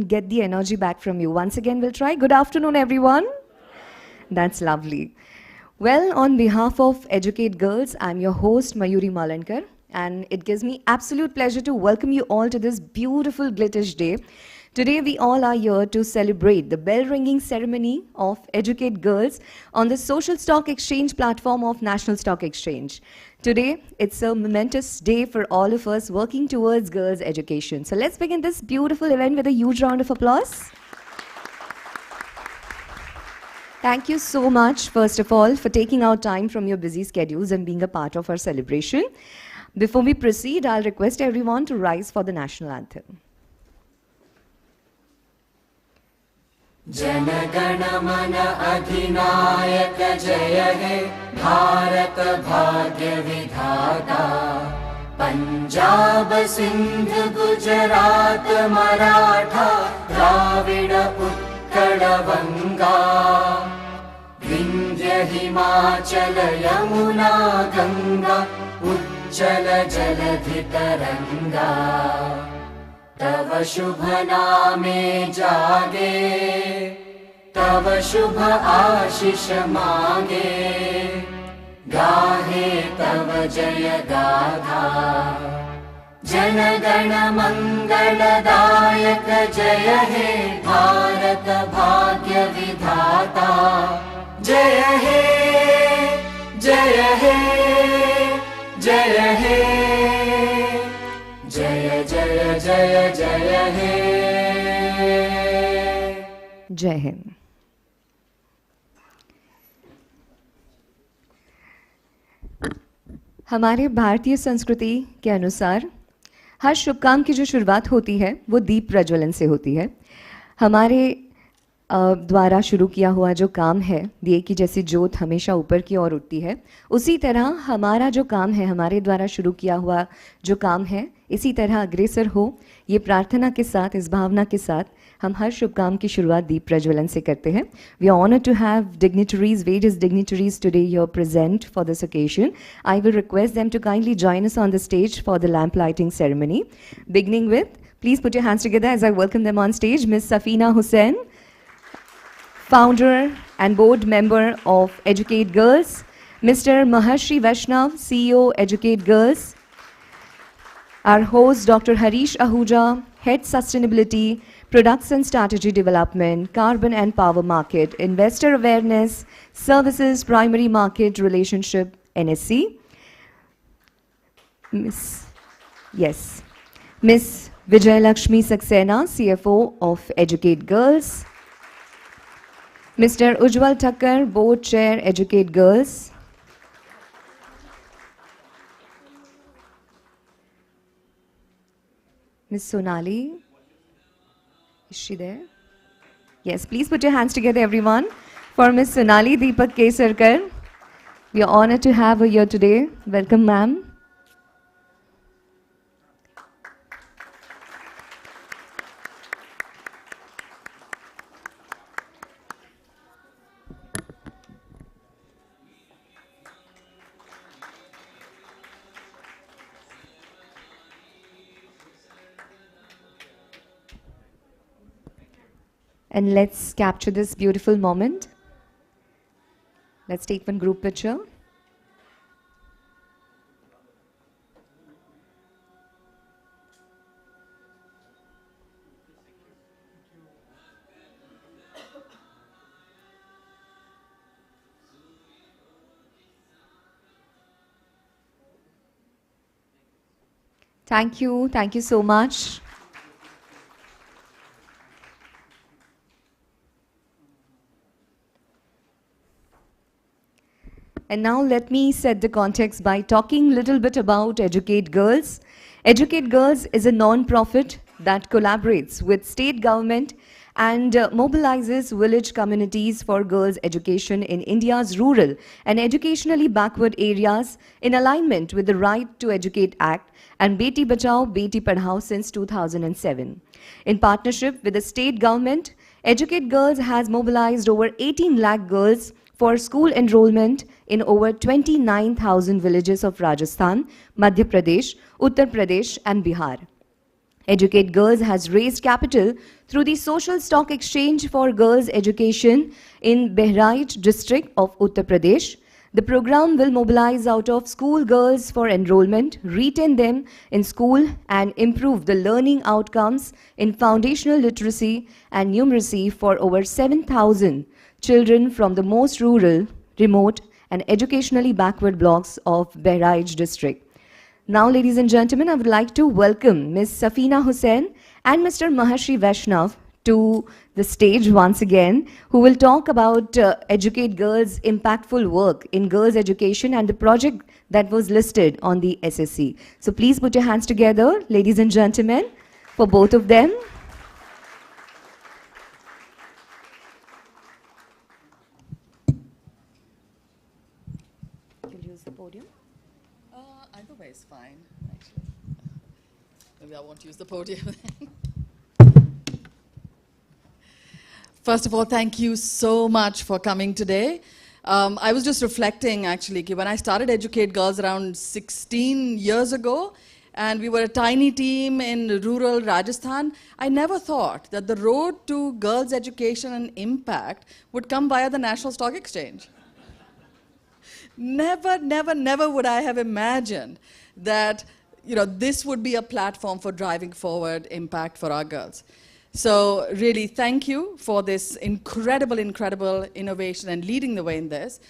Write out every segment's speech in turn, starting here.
get the energy back from you. Once again, we'll try. Good afternoon, everyone. That's lovely. Well, on behalf of Educate Girls, I'm your host, Mayuri Malankar, and it gives me absolute pleasure to welcome you all to this beautiful Glittish day. Today, we all are here to celebrate the bell-ringing ceremony of Educate Girls on the Social Stock Exchange platform of National Stock Exchange. Today, it's a momentous day for all of us working towards girls' education. So let's begin this beautiful event with a huge round of applause. Thank you so much, first of all, for taking out time from your busy schedules and being a part of our celebration. Before we proceed, I'll request everyone to rise for the national anthem. Jana Gana मन अधिनायक जय हे भारत भाग्य विधाता पंजाब सिंध गुजरात मराठा द्राविड़ उत्कल बंगा विंध्य हिमाचल यमुना गंगा उज्जल जलधि तरंगा तव शुभ नामे जागे तव शुभ आशीष मांगे गाहे तव जय गाथा जन गण मंगलदायक जय हे भारत भाग्य विधाता जय हे जय हे जय हे जय जय जय जय हे जय हिंद। हमारे भारतीय संस्कृति के अनुसार हर शुभ काम की जो शुरुआत होती है वो दीप प्रज्वलन से होती है। हमारे द्वारा शुरू किया हुआ जो काम है, दिए की जैसी ज्योत हमेशा ऊपर की ओर उठती है, उसी तरह हमारा जो काम है, हमारे द्वारा शुरू किया हुआ जो काम है, इसी तरह अग्रसर हो, ये प्रार्थना के साथ, इस भावना के साथ हम हर शुभ काम की शुरुआत दीप प्रज्वलन से करते हैं। We are honored to have dignitaries, various dignitaries today here present for this occasion. I will request them to kindly join us on the stage for the lamp lighting ceremony. Beginning with, please put your hands together as I welcome them on stage, Ms. Safina Hussain, founder and board member of Educate Girls, Mr. Maharshi Vaishnav, CEO, Educate Girls, our host, Dr. Harish Ahuja, Head Sustainability, Products and Strategy Development, Carbon and Power Market, Investor Awareness, Services, Primary Market Relationship, NSC. Miss Vijay Lakshmi Saxena, CFO of Educate Girls. Mr. Ujjwal Thakkar, Board Chair, Educate Girls. Ms. Sonali, is she there? Yes, please put your hands together, everyone, for Ms. Sonali Deepak Kesarkar. We are honored to have her here today. Welcome, ma'am. And let's capture this beautiful moment. Let's take one group picture. Thank you so much. And now let me set the context by talking a little bit about Educate Girls. Educate Girls is a non-profit that collaborates with state government and mobilizes village communities for girls' education in India's rural and educationally backward areas in alignment with the Right to Educate Act and Beti Bachao, Beti Padhao since 2007. In partnership with the state government, Educate Girls has mobilized over 18 lakh girls for school enrollment in over 29,000 villages of Rajasthan, Madhya Pradesh, Uttar Pradesh and Bihar. Educate Girls has raised capital through the Social Stock Exchange for Girls Education in Bahraich district of Uttar Pradesh. The program will mobilize out of school girls for enrollment, retain them in school, and improve the learning outcomes in foundational literacy and numeracy for over 7,000 children from the most rural, remote, and educationally backward blocks of Bahraich district. Now, ladies and gentlemen, I would like to welcome Ms. Safina Hussain and Mr. Mahashri Vaishnav to the stage once again, who will talk about Educate Girls' impactful work in girls' education and the project that was listed on the SSC. So please put your hands together, ladies and gentlemen, for both of them. You'll use the podium. Either way is fine, actually. Maybe I won't use the podium. First of all, thank you so much for coming today. I was just reflecting, actually, when I started Educate Girls around 16 years ago, and we were a tiny team in rural Rajasthan, I never thought that the road to girls' education and impact would come via the National Stock Exchange. Never, never, never would I have imagined that this would be a platform for driving forward impact for our girls. So really, thank you for this incredible, incredible innovation and leading the way in this.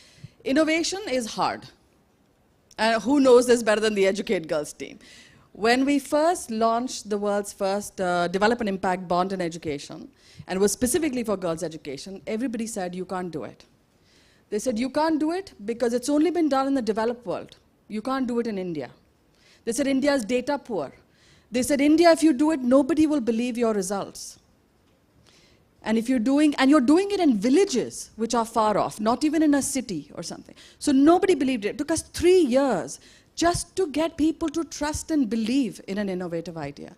Innovation is hard. And who knows this better than the Educate Girls team? When we first launched the world's first development impact bond in education, and it was specifically for girls' education, everybody said, you can't do it. They said, you can't do it because it's only been done in the developed world. You can't do it in India. They said, India is data poor. They said, India, if you do it, nobody will believe your results. And if you're doing it in villages which are far off, not even in a city or something. So nobody believed it. It took us 3 years just to get people to trust and believe in an innovative idea.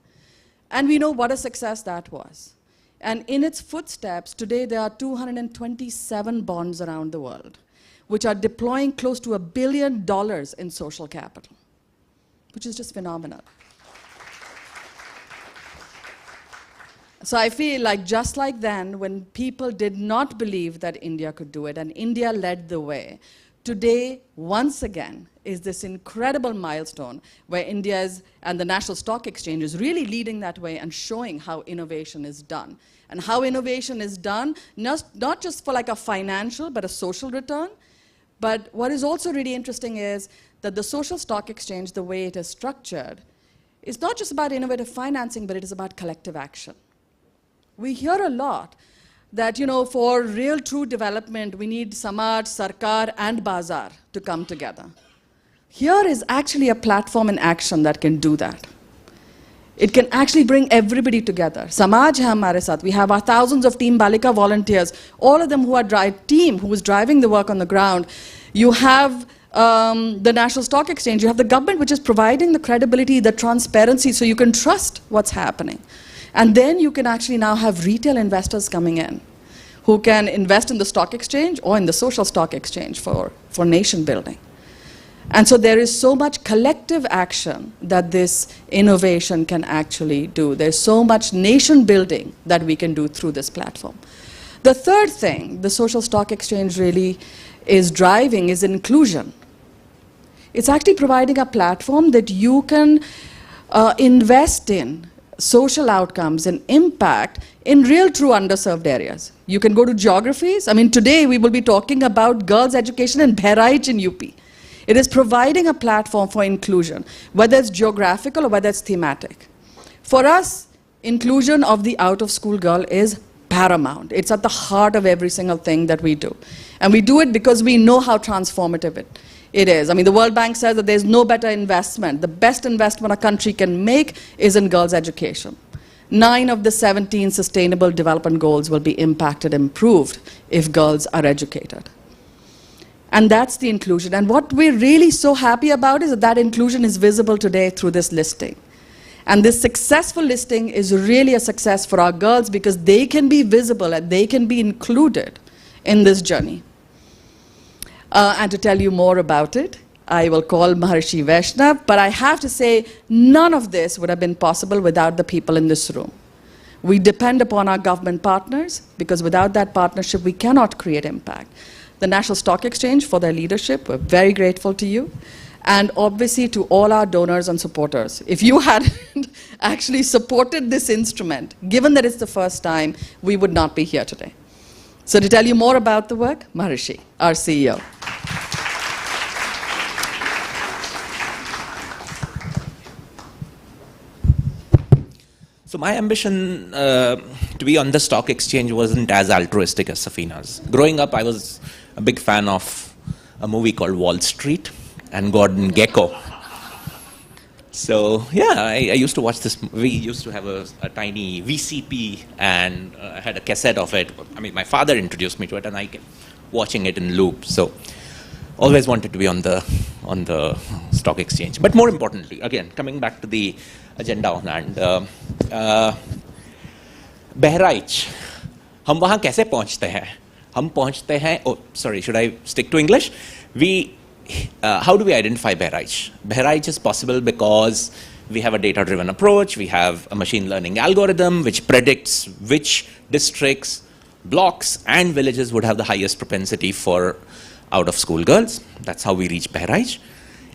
And we know what a success that was. And in its footsteps, today there are 227 bonds around the world, which are deploying close to $1 billion in social capital, which is just phenomenal. So I feel like just like then, when people did not believe that India could do it, and India led the way, today, once again, is this incredible milestone where India is, and the National Stock Exchange is really leading that way and showing how innovation is done. And how innovation is done, not just for like a financial, but a social return. But what is also really interesting is that the Social Stock Exchange, the way it is structured, is not just about innovative financing, but it is about collective action. We hear a lot that, for real true development, we need Samaj, Sarkar, and Bazaar to come together. Here is actually a platform in action that can do that. It can actually bring everybody together. Samaj hai hamare saath. We have our thousands of Team Balika volunteers, all of them who are team who is driving the work on the ground. You have the National Stock Exchange. You have the government, which is providing the credibility, the transparency, so you can trust what's happening. And then you can actually now have retail investors coming in who can invest in the stock exchange or in the social stock exchange for nation building. And so there is so much collective action that this innovation can actually do. There's so much nation building that we can do through this platform. The third thing the social stock exchange really is driving is inclusion. It's actually providing a platform that you can invest in social outcomes and impact in real true underserved areas. You can go to geographies. I mean, today we will be talking about girls' education in Bahraich in UP. It is providing a platform for inclusion, whether it's geographical or whether it's thematic. For us, inclusion of the out-of-school girl is paramount. It's at the heart of every single thing that we do. And we do it because we know how transformative it is. I mean, the World Bank says that there's no better investment. The best investment a country can make is in girls' education. 9 of the 17 Sustainable Development Goals will be impacted, improved, if girls are educated. And that's the inclusion. And what we're really so happy about is that that inclusion is visible today through this listing. And this successful listing is really a success for our girls because they can be visible and they can be included in this journey. And to tell you more about it, I will call Maharshi Vaishnav, but I have to say none of this would have been possible without the people in this room. We depend upon our government partners because without that partnership, we cannot create impact. The National Stock Exchange for their leadership, we're very grateful to you. And obviously to all our donors and supporters. If you hadn't actually supported this instrument, given that it's the first time, we would not be here today. So to tell you more about the work, Maharshi, our CEO. So my ambition to be on the stock exchange wasn't as altruistic as Safina's. Growing up, I was a big fan of a movie called Wall Street and Gordon Gekko. So yeah, I used to watch this. We used to have a tiny VCP, and I had a cassette of it. I mean, my father introduced me to it, and I kept watching it in loop. So always wanted to be on the stock exchange. But more importantly, again, coming back to the agenda on hand, Bahraich हम वहाँ कैसे पहुँचते हैं? हम पहुँचते हैं. Oh, sorry, should I stick to English? How do we identify Bahraich? Bahraich is possible because we have a data-driven approach. We have a machine learning algorithm which predicts which districts, blocks, and villages would have the highest propensity for out-of-school girls. That's how we reach Bahraich.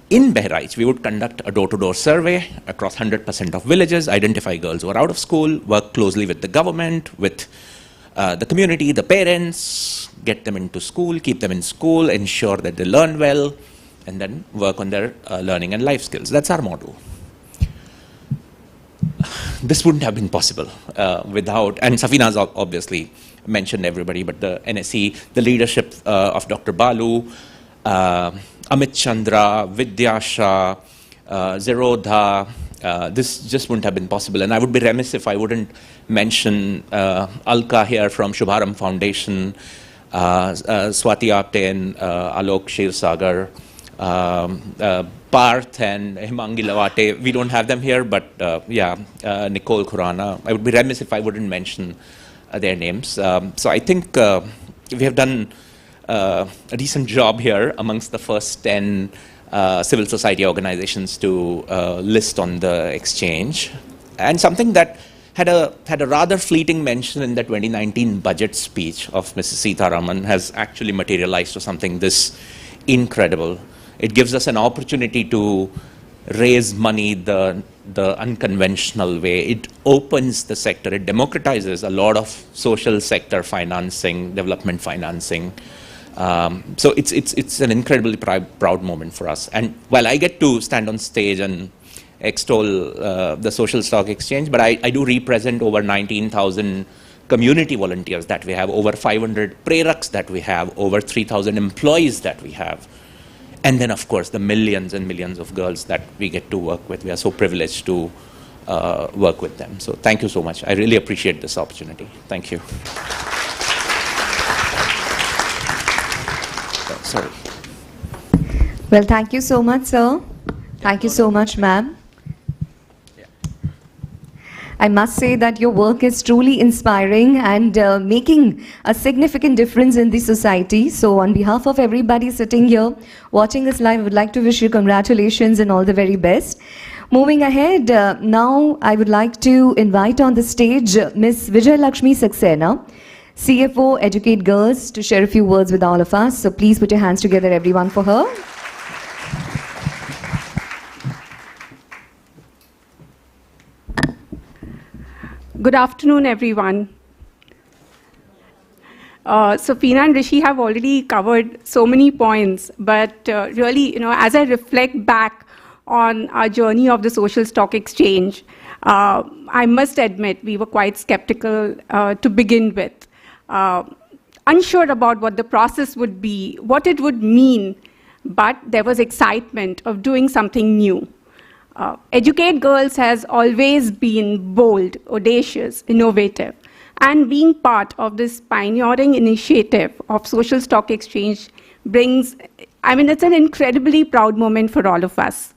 In Bahraich, we would conduct a door-to-door survey across 100% of villages, identify girls who are out of school, work closely with the government, with the community, the parents, get them into school, keep them in school, ensure that they learn well, and then work on their learning and life skills. That's our model. This wouldn't have been possible without, and Safina's obviously mentioned everybody, but the NSE, the leadership of Dr. Balu, Amit Chandra, Vidya Shah, Zerodha, this just wouldn't have been possible. And I would be remiss if I wouldn't mention Alka here from Shubharam Foundation, Swati Apte and Alok Shirsagar, Parth and Himangi Lavate. We don't have them here, but Nicole Khurana. I would be remiss if I wouldn't mention their names. So I think we have done a decent job here amongst the first 10 civil society organizations to list on the exchange. And something that had a rather fleeting mention in the 2019 budget speech of Mrs. Sitharaman has actually materialized to something this incredible. It gives us an opportunity to raise money the unconventional way. It opens the sector. It democratizes a lot of social sector financing, development financing. So it's an incredibly proud moment for us. And while I get to stand on stage and extol the social stock exchange, but I do represent over 19,000 community volunteers that we have, over 500 preraks that we have, over 3,000 employees that we have. And then, of course, the millions and millions of girls that we get to work with. We are so privileged to work with them. So thank you so much. I really appreciate this opportunity. Thank you. Sorry. Well, thank you so much, sir. Thank you so much, ma'am. I must say that your work is truly inspiring and making a significant difference in the society. So on behalf of everybody sitting here, watching us live, I would like to wish you congratulations and all the very best. Moving ahead, now I would like to invite on the stage Ms. Vijay Lakshmi Saxena, CFO, Educate Girls, to share a few words with all of us. So please put your hands together, everyone, for her. Good afternoon, everyone. Safina and Rishi have already covered so many points, but really, as I reflect back on our journey of the social stock exchange, I must admit we were quite skeptical to begin with. Unsure about what the process would be, what it would mean, but there was excitement of doing something new. Educate Girls has always been bold, audacious, innovative, and being part of this pioneering initiative of social stock exchange brings, it's an incredibly proud moment for all of us.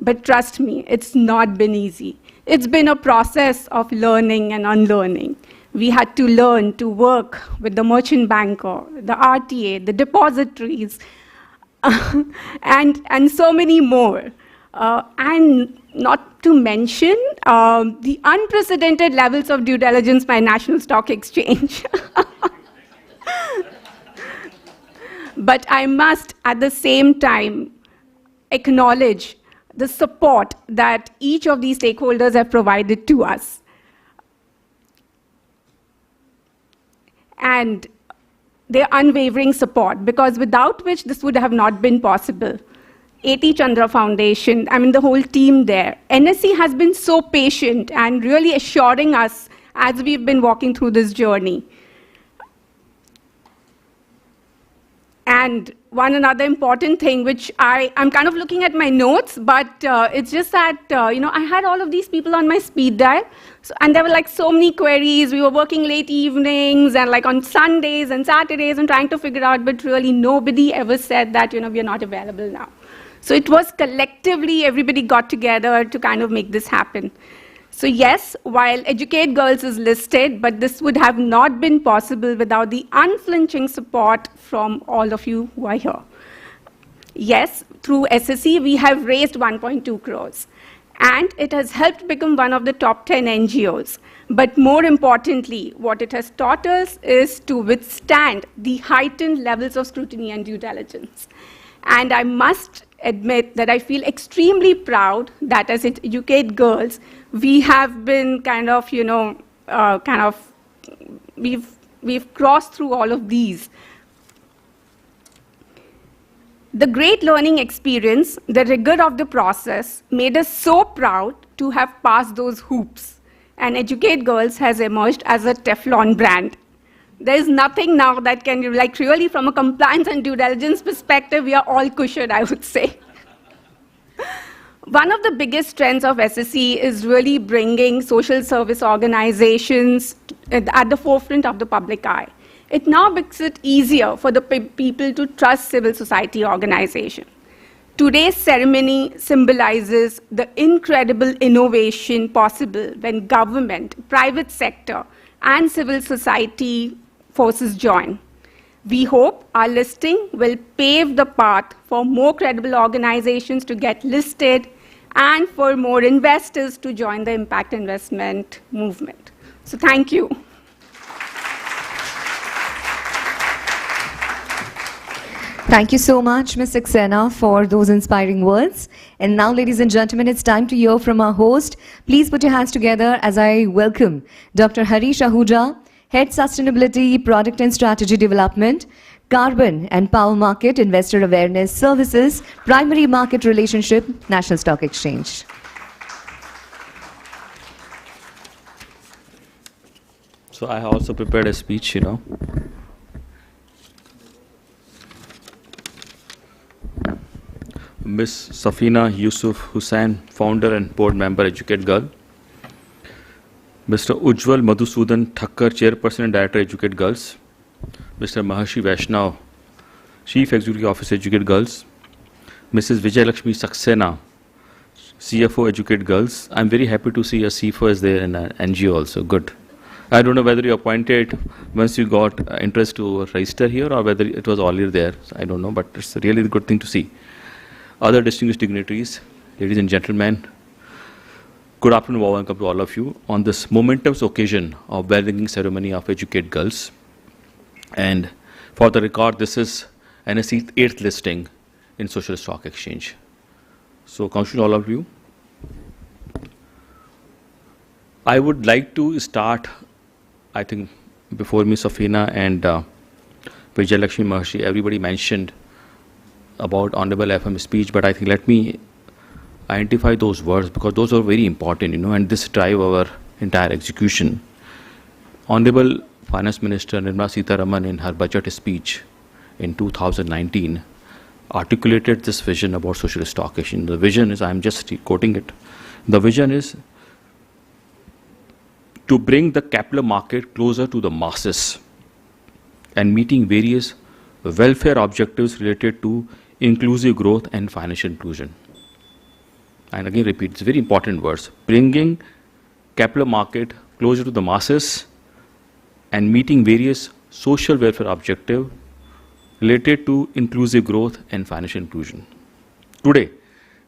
But trust me, it's not been easy. It's been a process of learning and unlearning. We had to learn to work with the merchant banker, the RTA, the depositories, and so many more. And not to mention the unprecedented levels of due diligence by National Stock Exchange. But I must, at the same time, acknowledge the support that each of these stakeholders have provided to us. And their unwavering support, because without which this would have not been possible. A.T. Chandra Foundation, I mean the whole team there. NSE has been so patient and really assuring us as we've been walking through this journey. And one another important thing, which I'm kind of looking at my notes, but it's just that, I had all of these people on my speed dial, and there were like so many queries. We were working late evenings and like on Sundays and Saturdays and trying to figure out, but really nobody ever said that, we are not available now. So it was collectively, everybody got together to kind of make this happen. So yes, while Educate Girls is listed, but this would have not been possible without the unflinching support from all of you who are here. Yes, through SSE, we have raised 1.2 crores, and it has helped become one of the top 10 NGOs. But more importantly, what it has taught us is to withstand the heightened levels of scrutiny and due diligence. And I must admit that I feel extremely proud that as Educate Girls, we have been we've crossed through all of these. The great learning experience, the rigor of the process, made us so proud to have passed those hoops. And Educate Girls has emerged as a Teflon brand. There is nothing now that can, really from a compliance and due diligence perspective, we are all cushioned, I would say. One of the biggest strengths of SSE is really bringing social service organizations at the forefront of the public eye. It now makes it easier for the people to trust civil society organizations. Today's ceremony symbolizes the incredible innovation possible when government, private sector, and civil society forces join. We hope our listing will pave the path for more credible organizations to get listed and for more investors to join the impact investment movement. So thank you. Thank you so much, Ms. Saxena, for those inspiring words. And now, ladies and gentlemen, it's time to hear from our host. Please put your hands together as I welcome Dr. Harish Ahuja, Head Sustainability, Product and Strategy Development, Carbon and Power Market, Investor Awareness Services, Primary Market Relationship, National Stock Exchange. So I also prepared a speech, Ms. Safina Yusuf Hussain, founder and board member, Educate Girl. Mr. Ujjwal Madhusudan Thakkar, chairperson and director, Educate Girls. Mr. Maharshi Vaishnav, chief executive officer, Educate Girls. Mrs. Vijayalakshmi Saxena, CFO, Educate Girls. I'm very happy to see a CFO is there in an NGO also. Good. I don't know whether you appointed once you got interest to register here or whether it was already there. I don't know, but it's a really good thing to see. Other distinguished dignitaries, ladies and gentlemen, good afternoon, welcome to all of you on this momentous occasion of welcoming ceremony of Educate Girls. And for the record, this is NSE's 8th listing in Social Stock Exchange. So, congratulations all of you. I would like to start, I think, before Ms. Safina and Vijayalakshmi Maharshi, everybody mentioned about Honorable FM speech, but I think let me identify those words because those are very important, and this drive our entire execution. Honorable Finance Minister Nirmala Sitharaman in her budget speech in 2019 articulated this vision about social stock exchange. The vision is, I'm just quoting it, the vision is to bring the capital market closer to the masses and meeting various welfare objectives related to inclusive growth and financial inclusion. And again repeat, it's very important words, bringing capital market closer to the masses and meeting various social welfare objectives related to inclusive growth and financial inclusion. Today,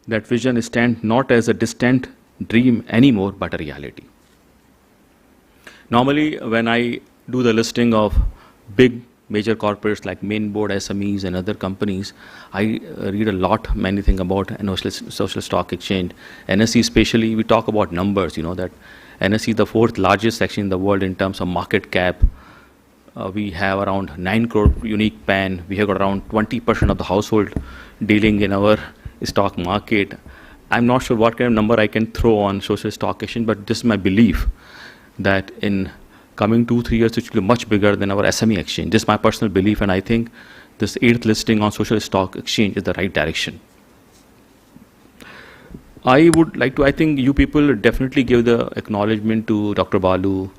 that vision stands not as a distant dream anymore, but a reality. Normally, when I do the listing of big major corporates like main board, SMEs and other companies, I read a lot, many things about social stock exchange. NSE especially, we talk about numbers, that NSE is the 4th largest exchange in the world in terms of market cap. We have around 9 crore unique PAN. We have got around 20% of the household dealing in our stock market. I'm not sure what kind of number I can throw on social stock exchange, but this is my belief that in coming 2-3 years, it will be much bigger than our SME exchange. This is my personal belief, and I think this 8th listing on social stock exchange is the right direction. I would like to, I think you people definitely give the acknowledgement to Dr. Balu,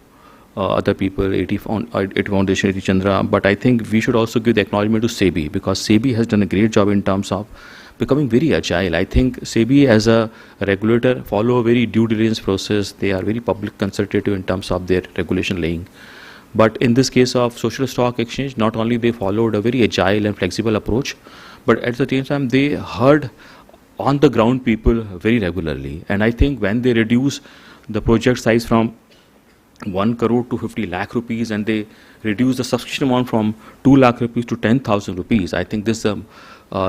other people, 80 Foundation, 80 Chandra, but I think we should also give the acknowledgement to SEBI, because SEBI has done a great job in terms of becoming very agile. I think SEBI as a regulator follow a very due diligence process. They are very public consultative in terms of their regulation laying. But in this case of social stock exchange, not only they followed a very agile and flexible approach, but at the same time they heard on the ground people very regularly. And I think when they reduce the project size from 1 crore to 50 lakh rupees, and they reduce the subscription amount from 2 lakh rupees to 10,000 rupees, I think this is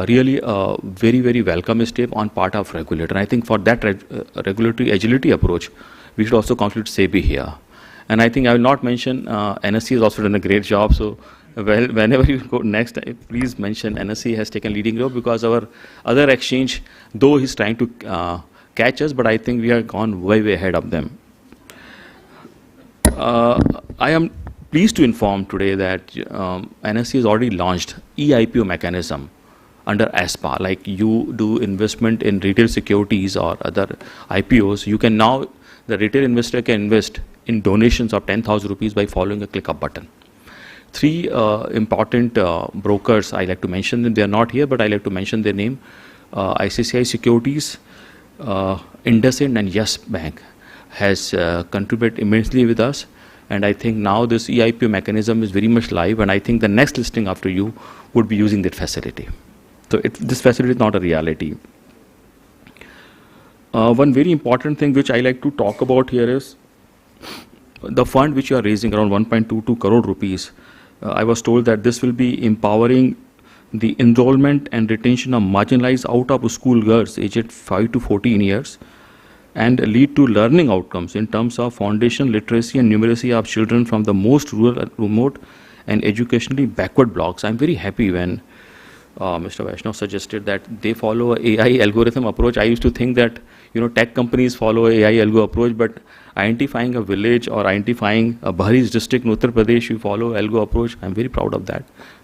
really a very, very welcome step on part of regulator. And I think for that regulatory agility approach, we should also conclude SEBI here. And I think I will not mention NSE has also done a great job. So whenever you go next, please mention NSE has taken leading role, because our other exchange, though he's trying to catch us, but I think we have gone way, way ahead of them. I am pleased to inform today that NSE has already launched e-IPO mechanism under ASPA. Like you do investment in retail securities or other IPOs, you can now, the retail investor can invest in donations of 10,000 rupees by following a click up button. 3 important brokers, I like to mention them. They are not here, but I like to mention their name. ICICI Securities, IndusInd and Yes Bank has contributed immensely with us. And I think now this e-IPO mechanism is very much live, and I think the next listing after you would be using that facility. So this facility is not a reality. One very important thing which I like to talk about here is the fund which you are raising, around 1.22 crore rupees. I was told that this will be empowering the enrollment and retention of marginalized out of school girls aged 5 to 14 years and lead to learning outcomes in terms of foundation literacy and numeracy of children from the most rural, remote and educationally backward blocks. I'm very happy when Mr. Vaishnav suggested that they follow an AI algorithm approach. I used to think that tech companies follow an AI algo approach, but identifying a village or identifying a Bahari's district in Uttar Pradesh, you follow algo approach. I'm very proud of that.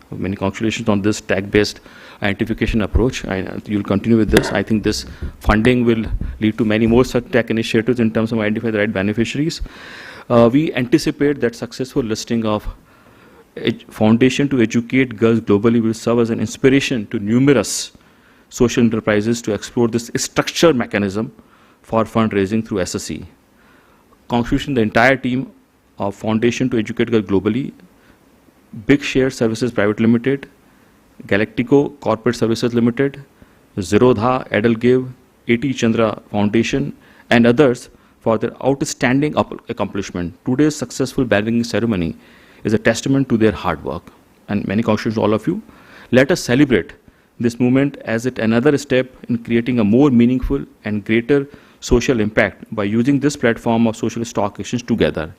Many congratulations on this tech-based identification approach. You'll continue with this. I think this funding will lead to many more such tech initiatives in terms of identifying the right beneficiaries. We anticipate that successful listing of Foundation to Educate Girls Globally will serve as an inspiration to numerous social enterprises to explore this structured mechanism for fundraising through SSE. Conclusion, the entire team of Foundation to Educate Girls Globally, Big Share Services Private Limited, Galactico Corporate Services Limited, Zerodha, Edelgive, 80 Chandra Foundation, and others for their outstanding accomplishment. Today's successful banning ceremony is a testament to their hard work. And many congratulations to all of you. Let us celebrate this movement as it another step in creating a more meaningful and greater social impact by using this platform of social stock exchange together.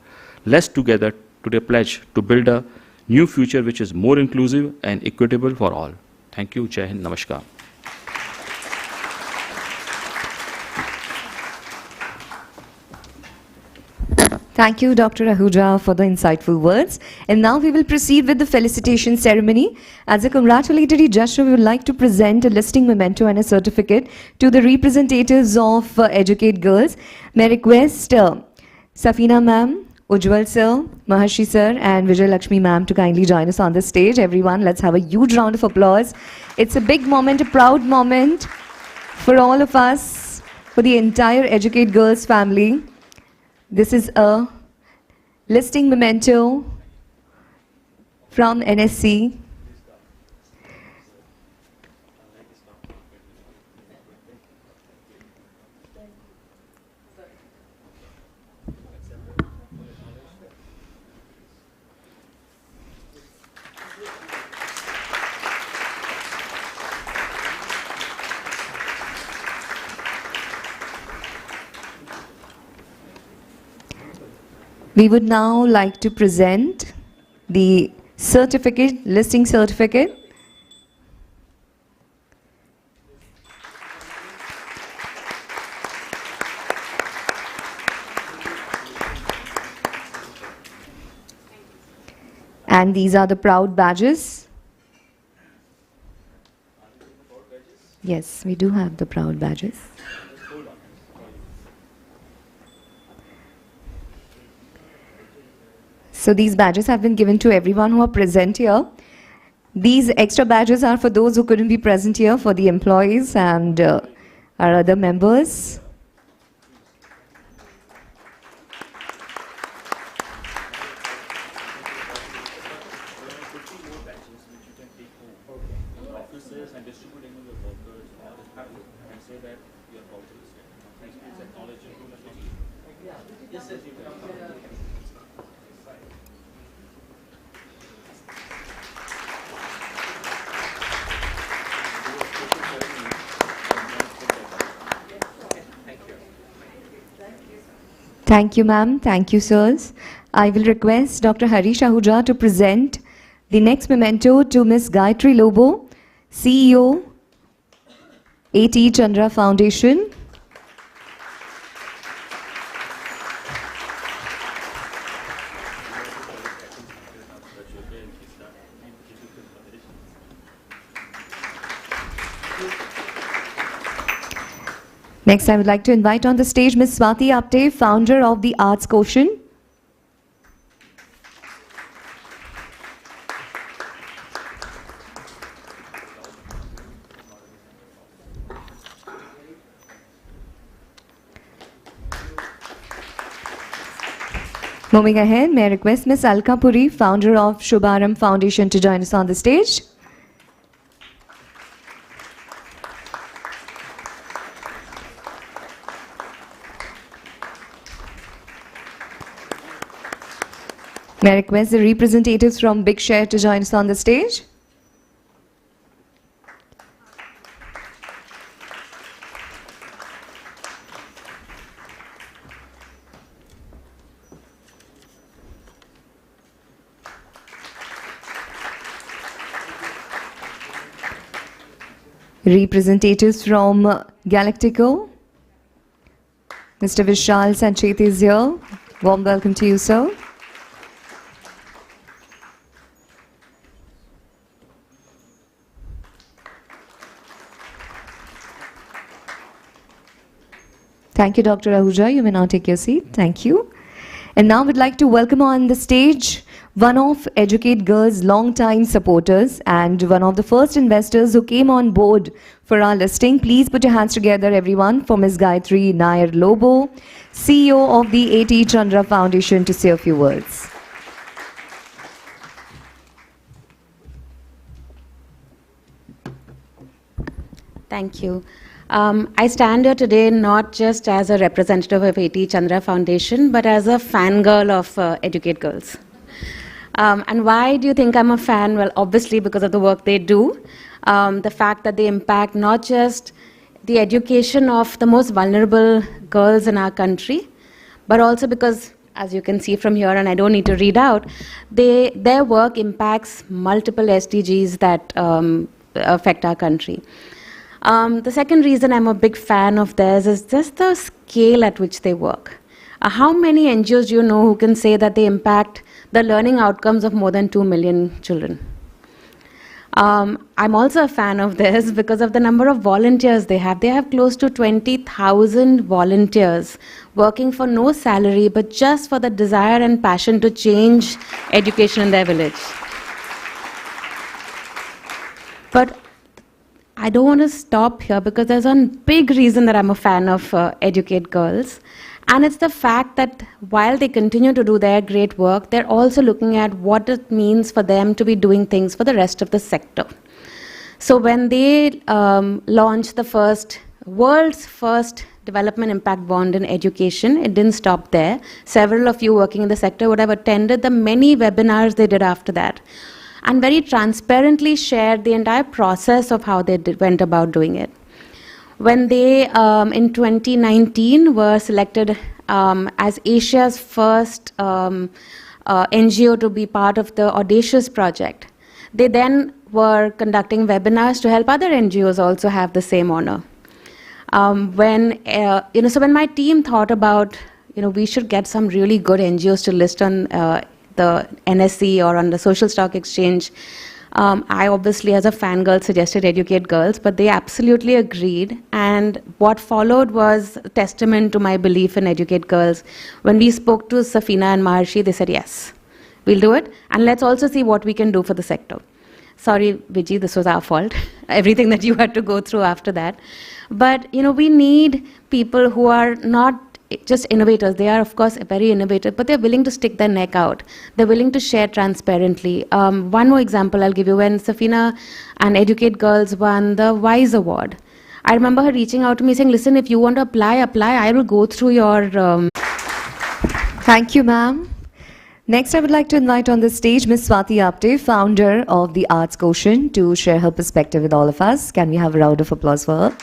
Let's together today pledge to build a new future which is more inclusive and equitable for all. Thank you. Jai Hind. Namaskar. Thank you, Dr. Ahuja, for the insightful words. And now we will proceed with the felicitation ceremony. As a congratulatory gesture, we would like to present a listing memento and a certificate to the representatives of Educate Girls. May I request Safina ma'am, Ujjwal sir, Maharshi sir, and Vijay Lakshmi ma'am to kindly join us on the stage. Everyone, let's have a huge round of applause. It's a big moment, a proud moment for all of us, for the entire Educate Girls family. This is a listing memento from NSC. We would now like to present the certificate, listing certificate. And these are the proud badges. Yes, we do have the proud badges. So these badges have been given to everyone who are present here. These extra badges are for those who couldn't be present here, for the employees and our other members. Thank you, ma'am. Thank you, sirs. I will request Dr. Harish Ahuja to present the next memento to Ms. Gayatri Lobo, CEO, A.T. Chandra Foundation. Next, I would like to invite on the stage Ms. Swati Apte, founder of the Arts Quotient. Moving ahead, may I request Ms. Alka Puri, founder of Shubharam Foundation, to join us on the stage. May I request the representatives from Big Share to join us on the stage? Representatives from Galactico, Mr. Vishal Sancheti is here. Warm welcome to you, sir. Thank you, Dr. Ahuja. You may now take your seat. Thank you. And now we'd like to welcome on the stage one of Educate Girls' long-time supporters and one of the first investors who came on board for our listing. Please put your hands together, everyone, for Ms. Gayatri Nair Lobo, CEO of the A.T. Chandra Foundation, to say a few words. Thank you. I stand here today not just as a representative of A.T. Chandra Foundation, but as a fangirl of Educate Girls. And why do you think I'm a fan? Well, obviously because of the work they do, the fact that they impact not just the education of the most vulnerable girls in our country, but also because, as you can see from here, and I don't need to read out, their work impacts multiple SDGs that affect our country. The second reason I'm a big fan of theirs is just the scale at which they work. How many NGOs do you know who can say that they impact the learning outcomes of more than 2 million children? I'm also a fan of theirs because of the number of volunteers they have. They have close to 20,000 volunteers working for no salary, but just for the desire and passion to change education in their village. But I don't want to stop here because there's one big reason that I'm a fan of Educate Girls. And it's the fact that while they continue to do their great work, they're also looking at what it means for them to be doing things for the rest of the sector. So when they launched the world's first development impact bond in education, it didn't stop there. Several of you working in the sector would have attended the many webinars they did after that, and very transparently shared the entire process of how they went about doing it. When they, in 2019, were selected as Asia's first NGO to be part of the Audacious project. They then were conducting webinars to help other NGOs also have the same honor. So when my team thought about, we should get some really good NGOs to list on the NSE or on the Social Stock Exchange, I obviously, as a fangirl, suggested Educate Girls, but they absolutely agreed. And what followed was a testament to my belief in Educate Girls. When we spoke to Safina and Maharshi, they said, yes, we'll do it. And let's also see what we can do for the sector. Sorry, Vijay, this was our fault. Everything that you had to go through after that. But, we need people who are not just innovators. They are, of course, very innovative, but they're willing to stick their neck out. They're willing to share transparently. One more example I'll give you. When Safina and Educate Girls won the WISE Award, I remember her reaching out to me saying, listen, if you want to apply. I will go through your... Thank you, ma'am. Next, I would like to invite on the stage Ms. Swati Apte, founder of the Arts Quotient, to share her perspective with all of us. Can we have a round of applause for her?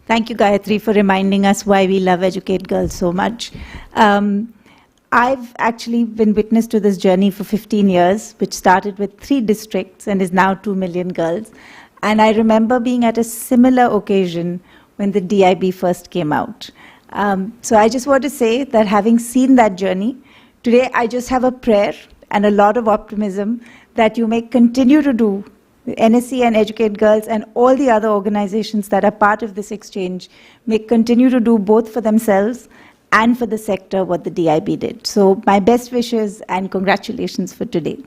Thank you, Gayatri, for reminding us why we love Educate Girls so much. I've actually been witness to this journey for 15 years, which started with 3 districts and is now 2 million girls. And I remember being at a similar occasion when the DIB first came out. So I just want to say that having seen that journey, today I just have a prayer and a lot of optimism that you may continue to do NSE and Educate Girls and all the other organizations that are part of this exchange may continue to do both for themselves and for the sector what the DIB did. So my best wishes and congratulations for today.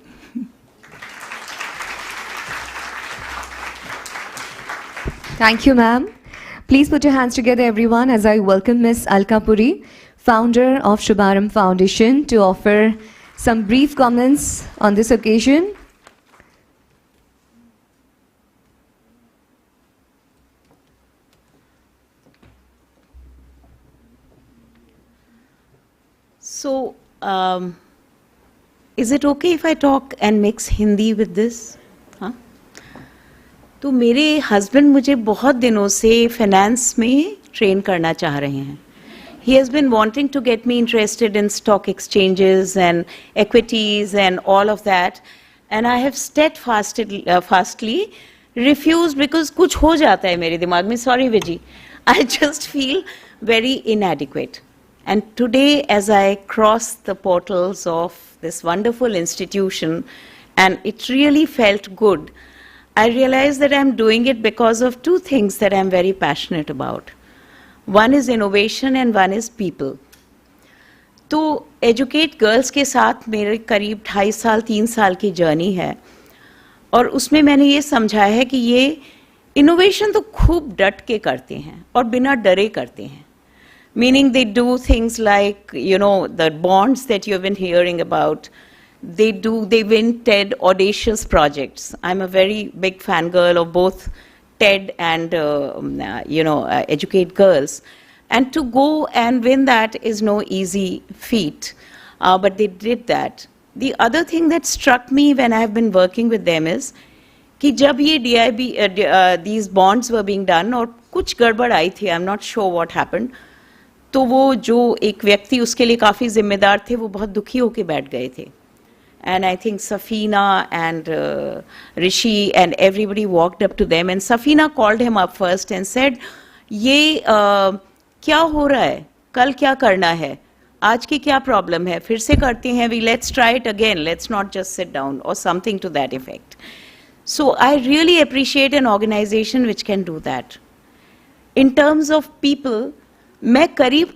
Thank you, ma'am. Please put your hands together, everyone, as I welcome Ms. Alka Puri, founder of Shubharam Foundation, to offer some brief comments on this occasion. So, is it okay if I talk and mix Hindi with this? हाँ? तो मेरे husband मुझे बहुत दिनों से finance में train करना चाह रहे हैं. He has been wanting to get me interested in stock exchanges and equities and all of that, and I have steadfastly refused because कुछ हो जाता है मेरे दिमाग में. Sorry, Vijay. I just feel very inadequate. And today, as I cross the portals of this wonderful institution, and it really felt good, I realized that I'm doing it because of 2 things that I'm very passionate about. One is innovation and one is people. तो Educate Girls के साथ मेरे करीब 2.5 साल 3 साल की journey है, और उसमें मैंने ये समझा है कि ये इनोवेशन तो खूब डट के करते हैं और बिना डरे करते हैं. Meaning they do things like, the bonds that you've been hearing about. They win TED Audacious projects. I'm a very big fangirl of both TED and, Educate Girls. And to go and win that is no easy feat, but they did that. The other thing that struck me when I've been working with them is कि जब ये DIB, these bonds were being done और कुछ गड़बड़ आई थी, I'm not sure what happened, तो वो जो एक व्यक्ति उसके लिए काफ़ी जिम्मेदार थे वो बहुत दुखी होके बैठ गए थे. And I think Safina and Rishi and everybody walked up to them, and Safina called him up first and said, ये क्या हो रहा है, कल क्या करना है, आज की क्या प्रॉब्लम है, फिर से करते हैं, we let's try it again, let's not just sit down, or something to that effect. So I really appreciate an organization which can do that. In terms of people, मैं करीब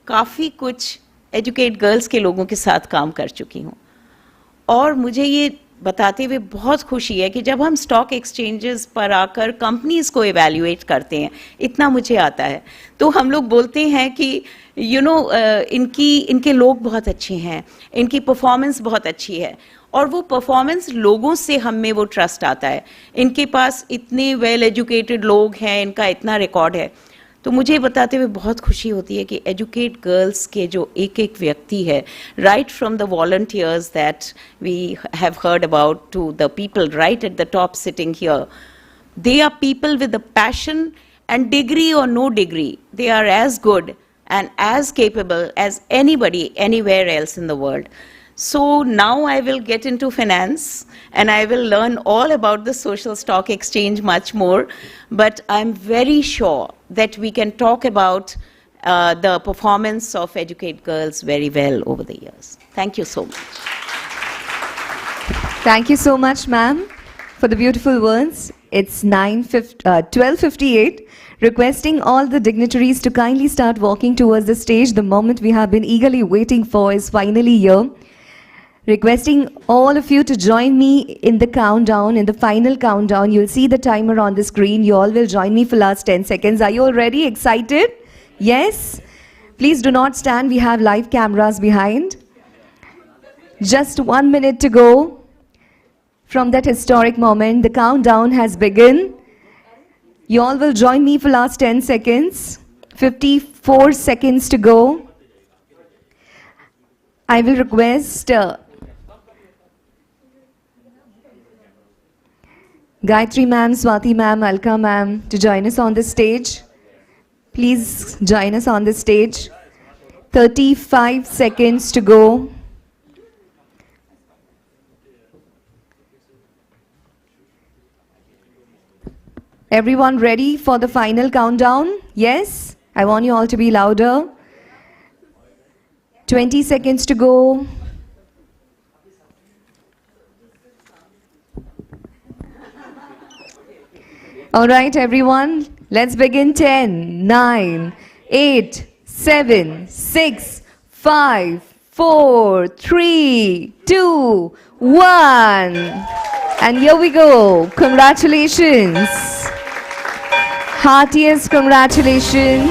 काफ़ी कुछ Educate Girls के लोगों के साथ काम कर चुकी हूँ, और मुझे ये बताते हुए बहुत खुशी है कि जब हम स्टॉक एक्सचेंजेस पर आकर कंपनीज को इवैल्यूएट करते हैं, इतना मुझे आता है, तो हम लोग बोलते हैं कि इनके लोग बहुत अच्छे हैं, इनकी परफॉर्मेंस बहुत अच्छी है, और वो परफॉर्मेंस लोगों से हम में वो ट्रस्ट आता है. इनके पास इतने वेल एजुकेटेड लोग हैं, इनका इतना रिकॉर्ड है. तो मुझे बताते हुए बहुत खुशी होती है कि एजुकेट गर्ल्स के जो एक व्यक्ति है, right from the volunteers that we have heard about to the people right at the top sitting here, They are people with a passion, and degree or no degree, they are as good and as capable as anybody anywhere else in the world. So now I will get into finance and I will learn all about the social stock exchange much more, but I'm very sure that we can talk about the performance of Educate Girls very well over the years. Thank you so much. Thank you so much, ma'am, for the beautiful words. It's 12:58. Requesting all the dignitaries to kindly start walking towards the stage. The moment we have been eagerly waiting for is finally here. Requesting all of you to join me in the countdown, in the final countdown. You'll see the timer on the screen. You all will join me for last 10 seconds. Are you all ready? Excited? Yes? Please do not stand. We have live cameras behind. Just 1 minute to go. From that historic moment, the countdown has begun. You all will join me for last 10 seconds. 54 seconds to go. I will request Gayatri ma'am, Swati ma'am, Alka ma'am to join us on the stage. Please join us on the stage. 35 seconds to go. Everyone ready for the final countdown? Yes? I want you all to be louder. 20 seconds to go. All right, everyone, let's begin. 10, 9, 8, 7, 6, 5, 4, 3, 2, 1. And here we go. Congratulations. Heartiest congratulations.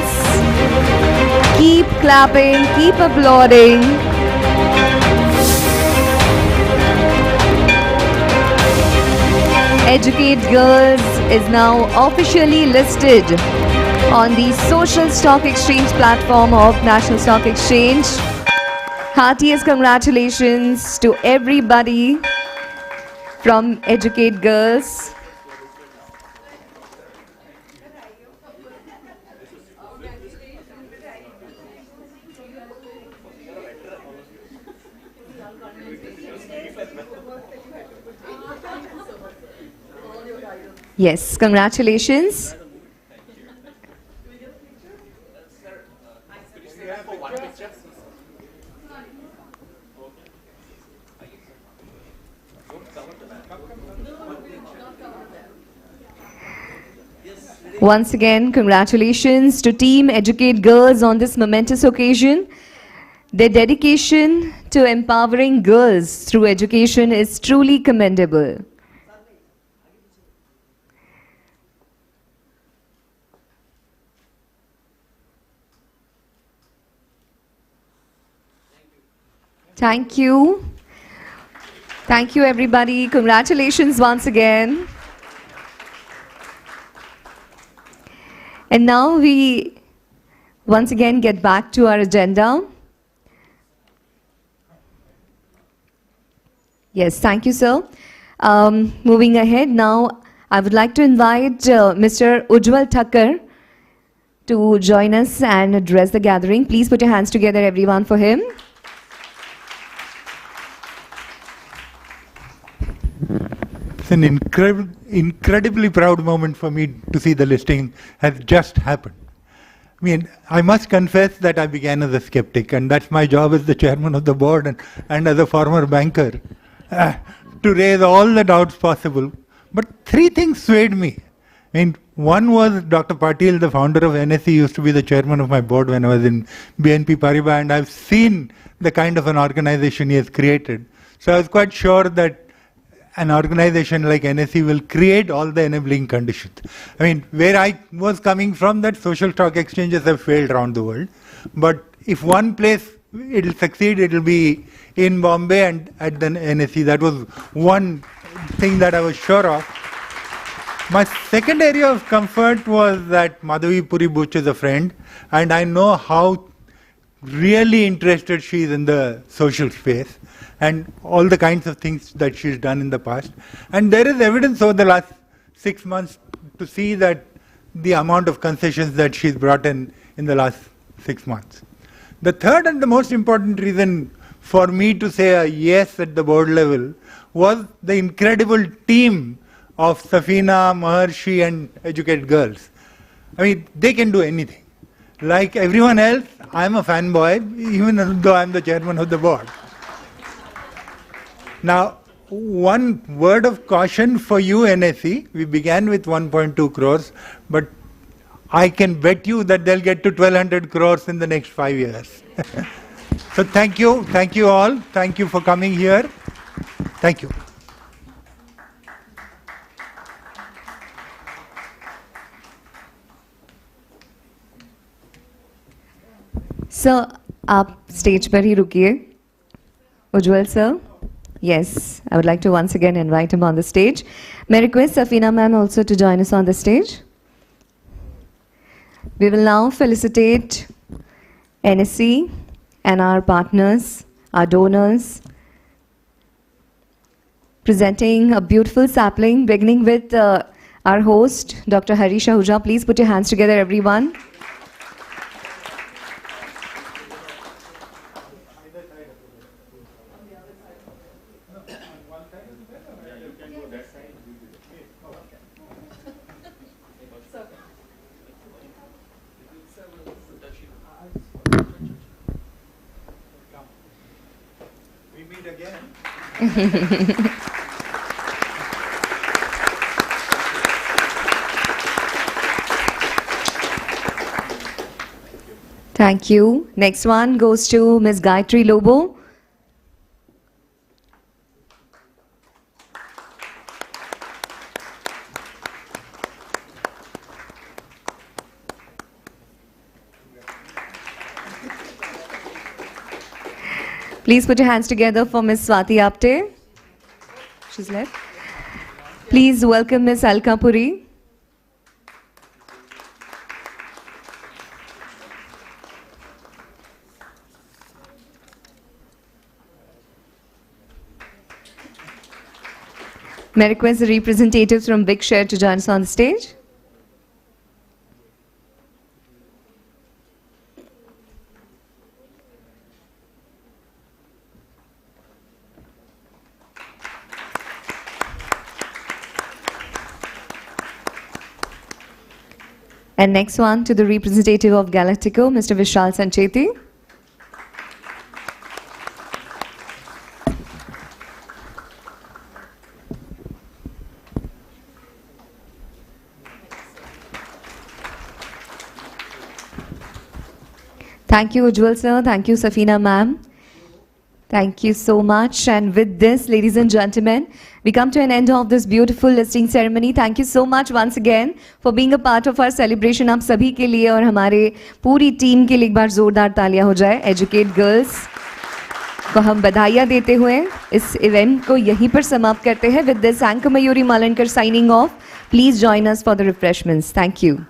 Keep clapping, keep applauding. Educate Girls is now officially listed on the Social Stock Exchange platform of National Stock Exchange. Heartiest congratulations to everybody from Educate Girls. Yes, congratulations. Once again, congratulations to Team Educate Girls on this momentous occasion. Their dedication to empowering girls through education is truly commendable. Thank you. Thank you, everybody. Congratulations once again. And now we once again get back to our agenda. Yes, thank you, sir. Moving ahead now, I would like to invite Mr. Ujjwal Thakkar to join us and address the gathering. Please put your hands together, everyone, for him. It's an incredibly proud moment for me to see the listing has just happened. I mean, I must confess that I began as a skeptic, and that's my job as the chairman of the board and as a former banker, to raise all the doubts possible. But three things swayed me. I mean, one was Dr. Patil, the founder of NSE, used to be the chairman of my board when I was in BNP Paribas, and I've seen the kind of an organization he has created. So I was quite sure that an organization like NSE will create all the enabling conditions. I mean, where I was coming from, that social stock exchanges have failed around the world. But if one place it will succeed, it will be in Bombay and at the NSE. That was one thing that I was sure of. My second area of comfort was that Madhavi Puri Buch is a friend, and I know how really interested she is in the social space and all the kinds of things that she's done in the past. And there is evidence over the last 6 months to see that the amount of concessions that she's brought in the last 6 months. The third and the most important reason for me to say a yes at the board level was the incredible team of Safina, Maharshi and Educate Girls. I mean, they can do anything. Like everyone else, I'm a fanboy, even though I'm the chairman of the board. Now, one word of caution for you, NSE. We began with 1.2 crores, but I can bet you that they'll get to 1,200 crores in the next 5 years. So thank you all. Thank you for coming here. Thank you. Sir, आप stage पर ही रुकिए. Ujjwal sir. Yes, I would like to once again invite him on the stage. May I request Safina ma'am also to join us on the stage. We will now felicitate NSE and our partners, our donors, presenting a beautiful sapling, beginning with our host, Dr. Harish Ahuja. Please put your hands together, everyone. Thank you. Next one goes to Ms. Gayatri Lobo. Please put your hands together for Ms. Swati Apte. She's left. Please welcome Ms. Alka Puri. May I request the representatives from Big Share to join us on the stage? And next one to the representative of Galactico, Mr. Vishal Sancheti. Thank you, Ujjwal sir. Thank you, Safina ma'am. Thank you so much. And with this, ladies and gentlemen, we come to an end of this beautiful listing ceremony. Thank you so much once again for being a part of our celebration. आप सभी के लिए और हमारे पूरी team के लिए एक बार जोरदार तालियां हो जाए. Educate Girls को हम बधाइयां देते हुए इस इवेंट को यहीं पर समाप्त करते हैं. With this, Anchor Mayuri Malankar signing off. Please join us for the refreshments. Thank you.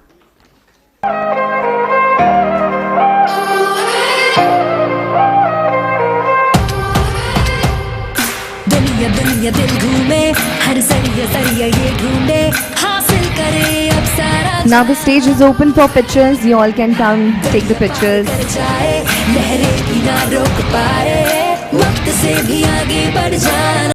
दुनिया दिल घूमे हर सरिया ये ढूंढे हासिल करे अब सारा. Now the stage is open for pictures. You all can come take the pictures. लहरें भी ना रोक पाए वक्त से भी आगे बढ़ जाना.